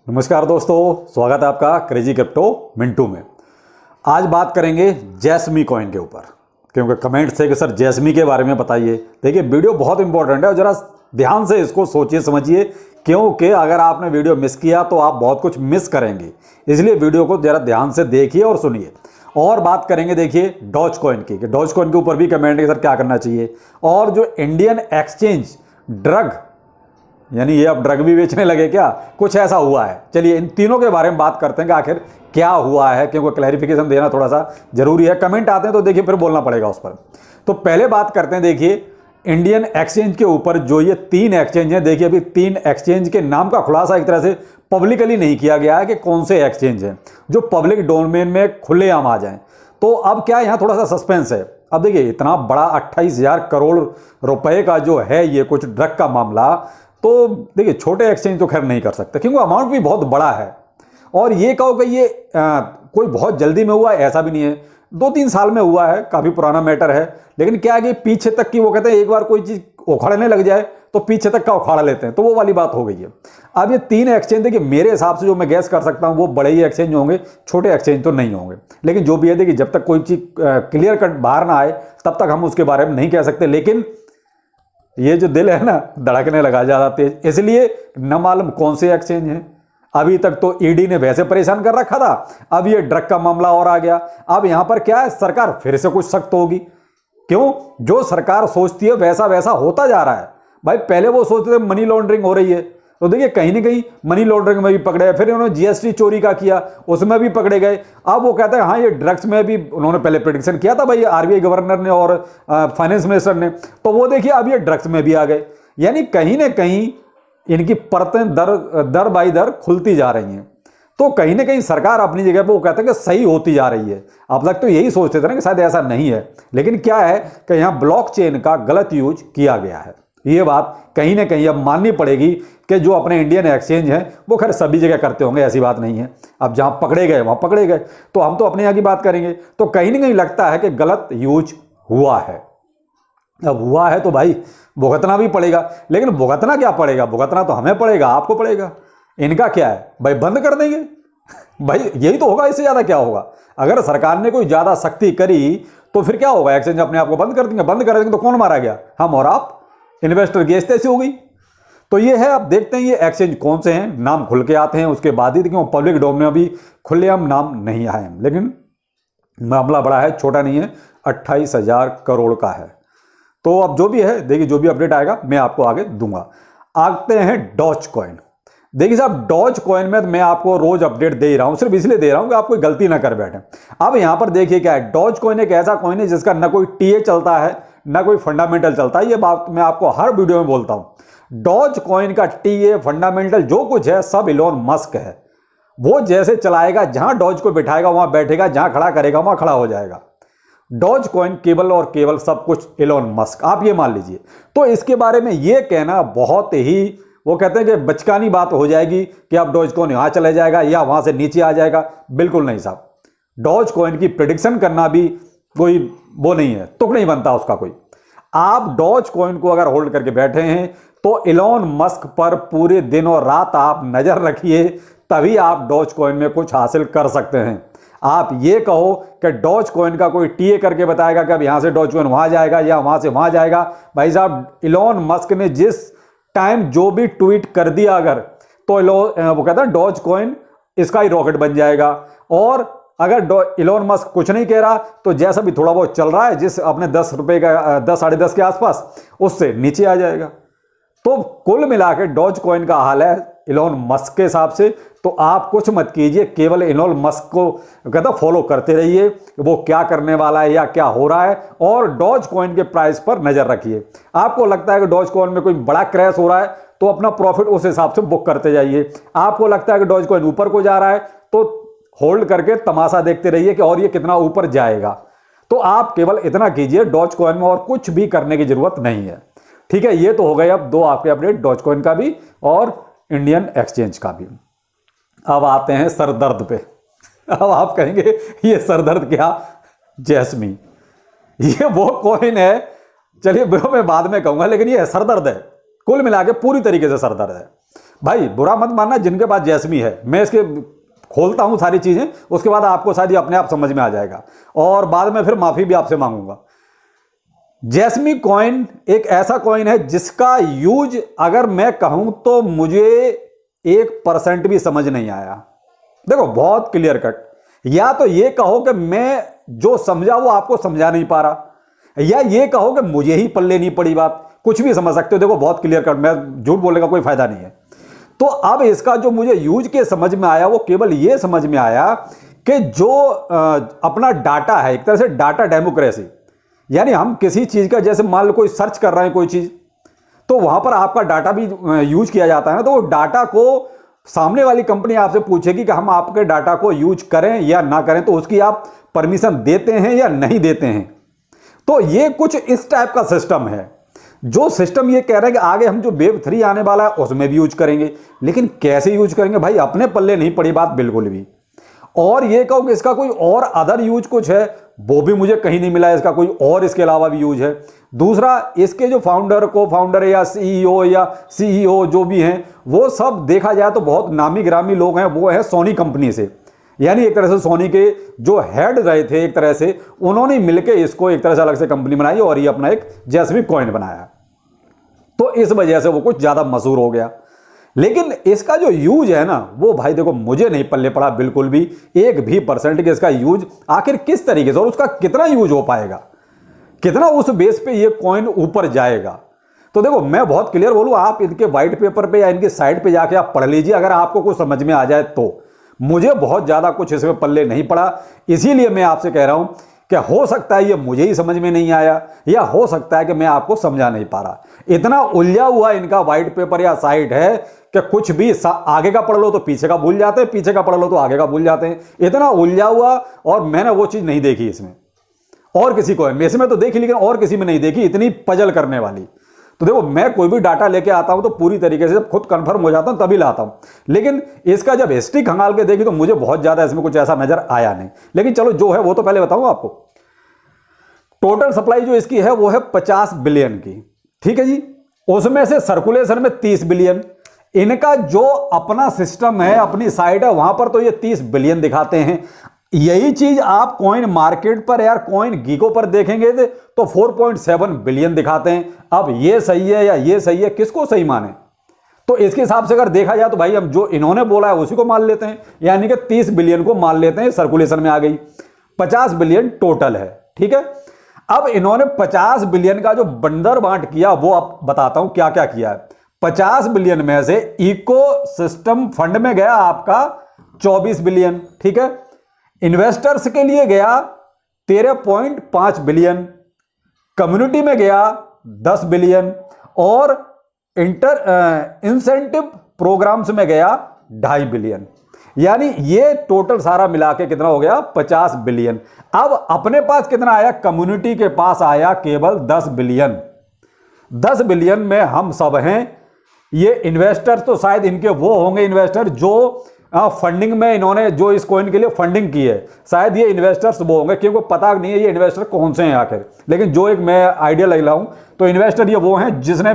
नमस्कार दोस्तों, स्वागत है आपका क्रेजी क्रिप्टो मिंटू में। आज बात करेंगे जैस्मी कॉइन के ऊपर, क्योंकि कमेंट्स थे कि सर जैस्मी के बारे में बताइए। देखिए वीडियो बहुत इंपॉर्टेंट है और ज़रा ध्यान से इसको सोचिए समझिए, क्योंकि अगर आपने वीडियो मिस किया तो आप बहुत कुछ मिस करेंगे। इसलिए वीडियो को ज़रा ध्यान से देखिए और सुनिए। और बात करेंगे देखिए डॉज कॉइन की, कि डॉज कॉइन के ऊपर भी कमेंट है सर क्या करना चाहिए। और जो इंडियन एक्सचेंज ड्रग, यानी ये अब ड्रग भी बेचने लगे क्या, कुछ ऐसा हुआ है। चलिए इन तीनों के बारे में बात करते हैं कि आखिर क्या हुआ है, क्योंकि क्लैरिफिकेशन देना थोड़ा सा जरूरी है। कमेंट आते हैं तो देखिए फिर बोलना पड़ेगा उस पर। तो पहले बात करते हैं देखिए इंडियन एक्सचेंज के ऊपर। जो ये 3 एक्सचेंज हैं, देखिए अभी 3 एक्सचेंज के नाम का खुलासा एक तरह से पब्लिकली नहीं किया गया है कि कौन से एक्सचेंज हैं जो पब्लिक डोमेन में खुलेआम आ जाएं। तो अब क्या यहाँ थोड़ा सा सस्पेंस है। अब देखिए इतना बड़ा 28,000 करोड़ रुपए का जो है ये कुछ ड्रग का मामला, तो देखिए छोटे एक्सचेंज तो खैर नहीं कर सकते, क्योंकि अमाउंट भी बहुत बड़ा है। और ये कहो कि ये कोई बहुत जल्दी में हुआ है, ऐसा भी नहीं है। 2-3 साल में हुआ है, काफ़ी पुराना मैटर है। लेकिन क्या है कि पीछे तक की, वो कहते हैं एक बार कोई चीज़ उखाड़ने लग जाए तो पीछे तक का उखाड़ लेते हैं, तो वो वाली बात हो गई है। अब ये 3 एक्सचेंज देखिए मेरे हिसाब से जो मैं गैस कर सकता हूँ वो बड़े ही एक्सचेंज होंगे, छोटे एक्सचेंज तो नहीं होंगे। लेकिन जो भी है देखिए, जब तक कोई चीज़ क्लियर कट बाहर ना आए तब तक हम उसके बारे में नहीं कह सकते। लेकिन ये जो दिल है ना, धड़कने लगा ज़्यादा तेज, इसलिए न मालूम कौन से एक्सचेंज हैं। अभी तक तो ईडी ने वैसे परेशान कर रखा था, अब ये ड्रग का मामला और आ गया। अब यहां पर क्या है, सरकार फिर से कुछ सख्त होगी। क्यों? जो सरकार सोचती है वैसा वैसा होता जा रहा है। भाई पहले वो सोचते थे मनी लॉन्ड्रिंग हो रही है, तो देखिए कहीं ना कहीं मनी लॉन्ड्रिंग में भी पकड़े। फिर उन्होंने जीएसटी चोरी का किया, उसमें भी पकड़े गए। अब वो कहते हैं हाँ ये ड्रग्स में भी उन्होंने पहले प्रेडिक्शन किया था भाई, आरबीआई गवर्नर ने और फाइनेंस मिनिस्टर ने, तो वो देखिए अब ये ड्रग्स में भी आ गए। यानी कहीं ना कहीं इनकी परतें दर बाई दर खुलती जा रही हैं। तो कहीं ना कहीं सरकार अपनी जगह पर वो कहते हैं कि सही होती जा रही है। अब तक तो यही सोचते थे ना कि शायद ऐसा नहीं है, लेकिन क्या है कि यहाँ ब्लॉकचेन का गलत यूज किया गया है। ये बात कहीं ना कहीं अब माननी पड़ेगी कि जो अपने इंडियन एक्सचेंज हैं वो खैर सभी जगह करते होंगे, ऐसी बात नहीं है। अब जहां पकड़े गए वहां पकड़े गए, तो हम तो अपने यहाँ की बात करेंगे। तो कहीं ना कहीं लगता है कि गलत यूज हुआ है। अब हुआ है तो भाई भुगतना भी पड़ेगा। लेकिन भुगतना क्या पड़ेगा, भुगतना तो हमें पड़ेगा, आपको पड़ेगा। इनका क्या है भाई, बंद कर देंगे भाई, यही तो होगा। इससे ज्यादा क्या होगा? अगर सरकार ने कोई ज्यादा सख्ती करी तो फिर क्या होगा, एक्सचेंज अपने आप को बंद कर देंगे। बंद कर देंगे तो कौन मारा गया, हम और आप, इन्वेस्टर की ऐसी हो गई। तो ये है, अब देखते हैं ये एक्सचेंज कौन से हैं, नाम खुल के आते हैं उसके बाद ही, क्यों पब्लिक डोमेन में अभी खुलेआम नाम नहीं आए हैं। लेकिन मामला बड़ा है, छोटा नहीं है, 28,000 करोड़ का है। तो अब जो भी है देखिए, जो भी अपडेट आएगा मैं आपको आगे दूंगा। आते हैं डॉज कॉइन। देखिए साहब, डॉज कॉइन में मैं आपको रोज अपडेट दे ही रहा हूं, सिर्फ इसलिए दे रहा हूं कि आप कोई गलती ना कर बैठे। अब यहां पर देखिए क्या है, डॉज कॉइन एक ऐसा कॉइन है जिसका ना कोई टीए चलता है ना कोई फंडामेंटल चलता है। ये बात मैं आपको हर वीडियो में बोलता हूं। डॉज कॉइन का टीए फंडामेंटल जो कुछ है सब इलोन मस्क है। वो जैसे चलाएगा, जहां डॉज को बिठाएगा वहां बैठेगा, जहां खड़ा करेगा वहां खड़ा हो जाएगा। डॉज कॉइन केवल और केवल सब कुछ इलोन मस्क, आप ये मान लीजिए। तो इसके बारे में ये कहना बहुत ही, वो कहते हैं कि बचकानी बात हो जाएगी कि अब डॉज कॉइन यहां चले जाएगा या वहां से नीचे आ जाएगा। बिल्कुल नहीं साहब, डॉज कॉइन की प्रेडिक्शन करना भी कोई वो नहीं है, तुक नहीं बनता उसका कोई। आप डॉज कॉइन को अगर होल्ड करके बैठे हैं तो इलोन मस्क पर पूरे दिन और रात आप नजर रखिए, तभी आप डॉज कॉइन में कुछ हासिल कर सकते हैं। आप ये कहो कि डॉज कॉइन का कोई टीए करके बताएगा कि अब यहां से डॉज कॉइन वहां जाएगा या वहां से वहां जाएगा। भाई साहब, इलोन मस्क ने जिस टाइम जो भी ट्वीट कर दिया अगर, तो वो कहता है डॉज कॉइन इसका ही रॉकेट बन जाएगा। और अगर इलोन मस्क कुछ नहीं कह रहा तो जैसा भी थोड़ा बहुत चल रहा है, जिस अपने 10 रुपए का 10 साढ़े 10 के आसपास, उससे नीचे आ जाएगा। तो कुल मिलाकर डॉज कॉइन का हाल है इलोन मस्क के हिसाब से। तो आप कुछ मत कीजिए, केवल इलोन मस्क को कहता फॉलो करते रहिए, वो क्या करने वाला है या क्या हो रहा है, और डॉज कॉइन के प्राइस पर नजर रखिए। आपको लगता है कि डॉज कॉइन में कोई बड़ा क्रैश हो रहा है तो अपना प्रॉफिट उस हिसाब से बुक करते जाइए। आपको लगता है कि डॉज कॉइन ऊपर को जा रहा है तो होल्ड करके तमाशा देखते रहिए कि और ये कितना ऊपर जाएगा। तो आप केवल इतना कीजिए डॉज कॉइन में, और कुछ भी करने की जरूरत नहीं है। ठीक है, ये तो हो गए अब 2 आपके अपडेट, डॉज कॉइन का भी और इंडियन एक्सचेंज का भी। अब आते हैं सरदर्द पे। अब आप कहेंगे ये सरदर्द क्या, जैस्मी ये वो कॉइन है, चलिए मैं बाद में कहूंगा, लेकिन ये सरदर्द है। कुल मिला के पूरी तरीके से सरदर्द है। भाई बुरा मत मानना, जिनके पास जैस्मी है, मैं इसके खोलता हूं सारी चीजें, उसके बाद आपको शायद ये अपने आप समझ में आ जाएगा और बाद में फिर माफी भी आपसे मांगूंगा। जैस्मी कॉइन एक ऐसा कॉइन है जिसका यूज अगर मैं कहूं तो मुझे 1% भी समझ नहीं आया। देखो बहुत क्लियर कट, या तो ये कहो कि मैं जो समझा वो आपको समझा नहीं पा रहा, या ये कहो कि मुझे ही पल्ले नहीं पड़ी बात, कुछ भी समझ सकते हो। देखो बहुत क्लियर कट, मैं झूठ बोलने का कोई फायदा नहीं है। तो अब इसका जो मुझे यूज के समझ में आया वो केवल ये समझ में आया कि जो अपना डाटा है, एक तरह से डाटा डेमोक्रेसी, यानी हम किसी चीज का जैसे मान लो कोई सर्च कर रहे हैं कोई चीज, तो वहां पर आपका डाटा भी यूज किया जाता है ना, तो वो डाटा को सामने वाली कंपनी आपसे पूछेगी कि हम आपके डाटा को यूज करें या ना करें, तो उसकी आप परमिशन देते हैं या नहीं देते हैं। तो ये कुछ इस टाइप का सिस्टम है, जो सिस्टम ये कह रहे हैं कि आगे हम जो वेब 3 आने वाला है उसमें भी यूज करेंगे, लेकिन कैसे यूज करेंगे भाई, अपने पल्ले नहीं पड़ी बात बिल्कुल भी। और ये कहो कि इसका कोई और अदर यूज कुछ है, वो भी मुझे कहीं नहीं मिला, इसका कोई और इसके अलावा भी यूज है। दूसरा, इसके जो फाउंडर, को फाउंडर या सीईओ जो भी हैं, वो सब देखा जाए तो बहुत नामी गिरामी लोग हैं, वो है सोनी कंपनी से, यानी एक तरह से सोनी के जो हेड रहे थे एक तरह से, उन्होंने मिलकर इसको एक तरह से अलग से कंपनी बनाई और ये अपना एक जैस्मी कॉइन बनाया। तो इस वजह से वो कुछ ज्यादा मशहूर हो गया। लेकिन इसका जो यूज है ना, वो भाई देखो मुझे नहीं पल्ले पड़ा बिल्कुल भी, 1% के इसका यूज आखिर किस तरीके से और उसका कितना यूज हो पाएगा, कितना उस बेस पे ये कॉइन ऊपर जाएगा। तो देखो मैं बहुत क्लियर बोलूं, आप इनके व्हाइट पेपर पे या इनके साइट पे जाके आप पढ़ लीजिए, अगर आपको कुछ समझ में आ जाए तो। मुझे बहुत ज्यादा कुछ इसमें पल्ले नहीं पड़ा, इसीलिए मैं आपसे कह रहा हूं कि हो सकता है ये मुझे ही समझ में नहीं आया, या हो सकता है कि मैं आपको समझा नहीं पा रहा। इतना उलझा हुआ इनका व्हाइट पेपर या साइट है कि कुछ भी आगे का पढ़ लो तो पीछे का भूल जाते हैं, पीछे का पढ़ लो तो आगे का भूल जाते हैं, इतना उलझा हुआ। और मैंने वो चीज नहीं देखी इसमें, और किसी को है इसमें तो देखी, लेकिन और किसी में नहीं देखी इतनी पजल करने वाली। तो देखो मैं कोई भी डाटा लेके आता हूं तो पूरी तरीके से खुद कंफर्म हो जाता हूं तभी लाता हूं, लेकिन इसका जब हिस्ट्री खंगाल के देखी तो मुझे बहुत ज्यादा इसमें कुछ ऐसा नजर आया नहीं। लेकिन चलो जो है वो तो पहले बताऊं आपको। टोटल सप्लाई जो इसकी है वो है 50 बिलियन की, ठीक है जी। उसमें से सर्कुलेशन में 30 बिलियन। इनका जो अपना सिस्टम है, अपनी साइट है, वहां पर तो ये 30 बिलियन दिखाते हैं। यही चीज आप कॉइन मार्केट पर यार कॉइन गीको पर देखेंगे तो 4.7 बिलियन दिखाते हैं। अब ये सही है या ये सही है, किसको सही माने? तो इसके हिसाब से अगर देखा जाए तो भाई हम जो इन्होंने बोला है उसी को मान लेते हैं, यानी कि 30 बिलियन को मान लेते हैं, सर्कुलेशन में आ गई। 50 बिलियन टोटल है, ठीक है। अब इन्होंने 50 बिलियन का जो बंदर बांट किया वो अब बताता हूं क्या क्या किया है। 50 बिलियन में से इको सिस्टम फंड में गया आपका 24 बिलियन, ठीक है। इन्वेस्टर्स के लिए गया 13.5 बिलियन, कम्युनिटी में गया 10 बिलियन और इंसेंटिव प्रोग्राम्स में गया 2.5 बिलियन। यानी ये टोटल सारा मिला के कितना हो गया? 50 बिलियन। अब अपने पास कितना आया? कम्युनिटी के पास आया केवल 10 बिलियन। 10 बिलियन में हम सब हैं। ये इन्वेस्टर्स तो शायद इनके वो होंगे इन्वेस्टर जो फंडिंग में इन्होंने जो इस कॉइन के लिए फंडिंग की है, शायद ये इन्वेस्टर्स वो होंगे, क्योंकि पता नहीं है ये इन्वेस्टर कौन से हैं आखिर। लेकिन जो एक मैं आइडिया लगा हूं तो इन्वेस्टर ये वो हैं जिसने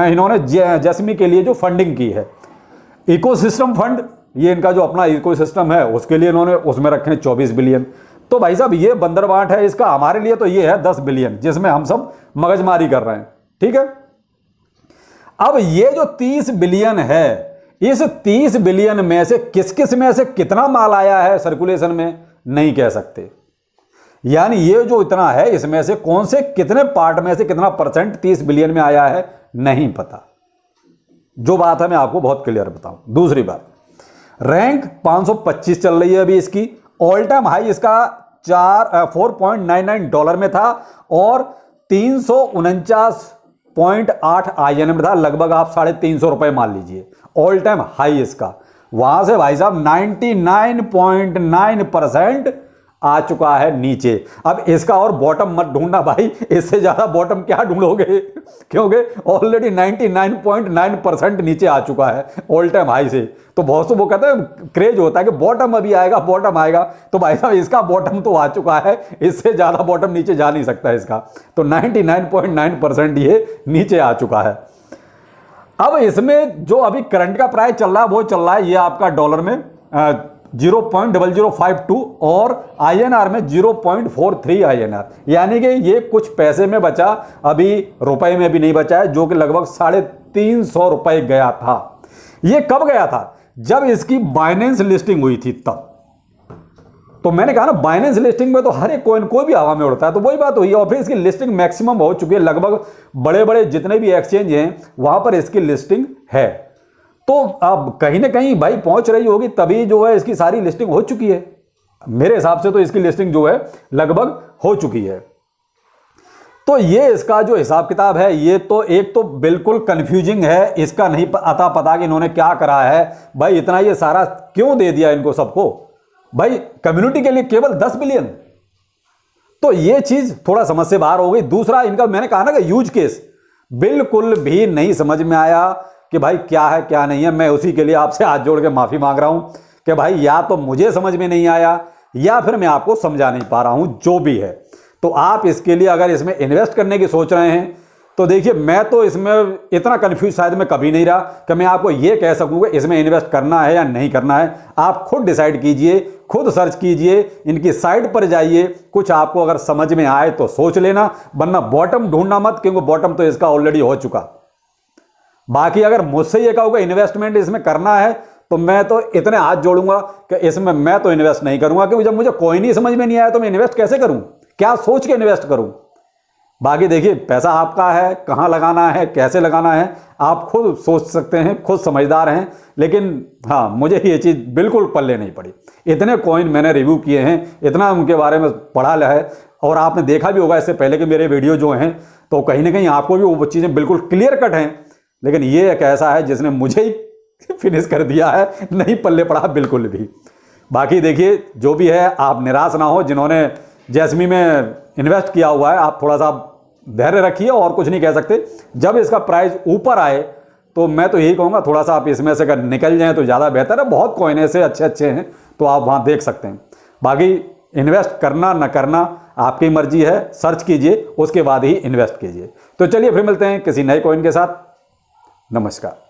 इन्होंने जैस्मी के लिए जो फंडिंग की है। इकोसिस्टम फंड, ये इनका जो अपना इकोसिस्टम है उसके लिए इन्होंने उसमें रखे हैं 24 बिलियन। तो भाई साहब ये बंदरबांट है इसका। हमारे लिए तो ये है 10 बिलियन जिसमें हम सब मगजमारी कर रहे हैं, ठीक है। अब ये जो 30 बिलियन है, इस 30 बिलियन में से किस किस में से कितना माल आया है सर्कुलेशन में नहीं कह सकते। यानी ये जो इतना है इसमें से कौन से कितने पार्ट में से कितना परसेंट 30 बिलियन में आया है नहीं पता। जो बात है मैं आपको बहुत क्लियर बताऊं। दूसरी बात, रैंक 525 चल रही है अभी इसकी। ऑल टाइम हाई इसका $4.99 में था और 349.8 INR में था, लगभग आप 350 रुपए मान लीजिए। ऑल टाइम हाई इसका। वहां से भाई साहब 99.9% आ चुका है नीचे। अब इसका और बॉटम मत ढूंढना भाई, इससे ज्यादा बॉटम क्या ढूंढोगे, क्योंकि ऑलरेडी 99.9% नीचे आ चुका है ऑल टाइम हाई से। तो बहुत से वो कहते हैं क्रेज होता है कि बॉटम अभी आएगा, बॉटम आएगा। तो भाई साहब इसका बॉटम तो आ चुका है, इससे ज्यादा बॉटम नीचे जा नहीं सकता इसका। तो 99.9% ये नीचे आ चुका है। अब इसमें जो अभी करंट का प्राइस चल रहा है वो चल रहा है ये आपका डॉलर में 0.0052 और INR में 0.43 INR, यानी कि ये कुछ पैसे में बचा, अभी रुपए में भी नहीं बचा है, जो कि लगभग 350 रुपए गया था। ये कब गया था? जब इसकी बाइनेंस लिस्टिंग हुई थी तब। तो मैंने कहा ना, बाइनेंस लिस्टिंग में तो हर एक कॉइन कोई भी हवा में उड़ता है, तो वही बात हुई है। और फिर इसकी लिस्टिंग मैक्सिमम हो चुकी है, लगभग बड़े बड़े जितने भी एक्सचेंज हैं वहां पर इसकी लिस्टिंग है। तो अब कहीं ना कहीं भाई पहुंच रही होगी, तभी जो है इसकी सारी लिस्टिंग हो चुकी है। मेरे हिसाब से तो इसकी लिस्टिंग जो है लगभग हो चुकी है। तो ये इसका जो हिसाब किताब है, ये तो एक तो बिल्कुल कंफ्यूजिंग है, इसका नहीं आता पता कि इन्होंने क्या करा है। भाई इतना ये सारा क्यों दे दिया इनको सबको? भाई कम्युनिटी के लिए केवल 10 बिलियन, तो ये चीज थोड़ा समझ से बाहर हो गई। दूसरा, इनका मैंने कहा ना कि यूज केस बिल्कुल भी नहीं समझ में आया कि भाई क्या है क्या नहीं है। मैं उसी के लिए आपसे हाथ जोड़ के माफी मांग रहा हूं कि भाई या तो मुझे समझ में नहीं आया या फिर मैं आपको समझा नहीं पा रहा हूं, जो भी है। तो आप इसके लिए अगर इसमें इन्वेस्ट करने की सोच रहे हैं तो देखिए, मैं तो इसमें इतना कंफ्यूज शायद मैं कभी नहीं रहा कि मैं आपको ये कह सकूं कि इसमें इन्वेस्ट करना है या नहीं करना है। आप खुद डिसाइड कीजिए, खुद सर्च कीजिए, इनकी साइट पर जाइए, कुछ आपको अगर समझ में आए तो सोच लेना, वरना बॉटम ढूंढना मत, क्योंकि बॉटम तो इसका ऑलरेडी हो चुका। बाकी अगर मुझसे ये कहोगे इन्वेस्टमेंट इसमें करना है तो मैं तो इतने हाथ जोड़ूंगा कि इसमें मैं तो इन्वेस्ट नहीं करूंगा, क्योंकि जब मुझे कोई नहीं समझ में नहीं आया तो मैं इन्वेस्ट कैसे करूं, क्या सोच के इन्वेस्ट करूं। बाकी देखिए, पैसा आपका है, कहां लगाना है, कैसे लगाना है, आप खुद सोच सकते हैं, खुद समझदार हैं। लेकिन हाँ, मुझे ये चीज़ बिल्कुल पल्ले नहीं पड़ी। इतने कॉइन मैंने रिव्यू किए हैं, इतना उनके बारे में पढ़ा है, और आपने देखा भी होगा इससे पहले कि मेरे वीडियो जो हैं, तो कहीं ना कहीं आपको भी वो चीज़ें बिल्कुल क्लियर कट हैं। लेकिन ये एक ऐसा है जिसने मुझे ही फिनिश कर दिया है, नहीं पल्ले पड़ा बिल्कुल भी। बाकी देखिए, जो भी है आप निराश ना हो। जिन्होंने जैस्मी में इन्वेस्ट किया हुआ है, आप थोड़ा सा धैर्य रखिए, और कुछ नहीं कह सकते। जब इसका प्राइस ऊपर आए तो मैं तो यही कहूँगा, थोड़ा सा आप इसमें से अगर निकल जाएं तो ज़्यादा बेहतर है। बहुत कॉइन ऐसे अच्छे अच्छे हैं, तो आप वहाँ देख सकते हैं। बाकी इन्वेस्ट करना न करना आपकी मर्जी है, सर्च कीजिए, उसके बाद ही इन्वेस्ट कीजिए। तो चलिए फिर मिलते हैं किसी नए कॉइन के साथ। नमस्कार।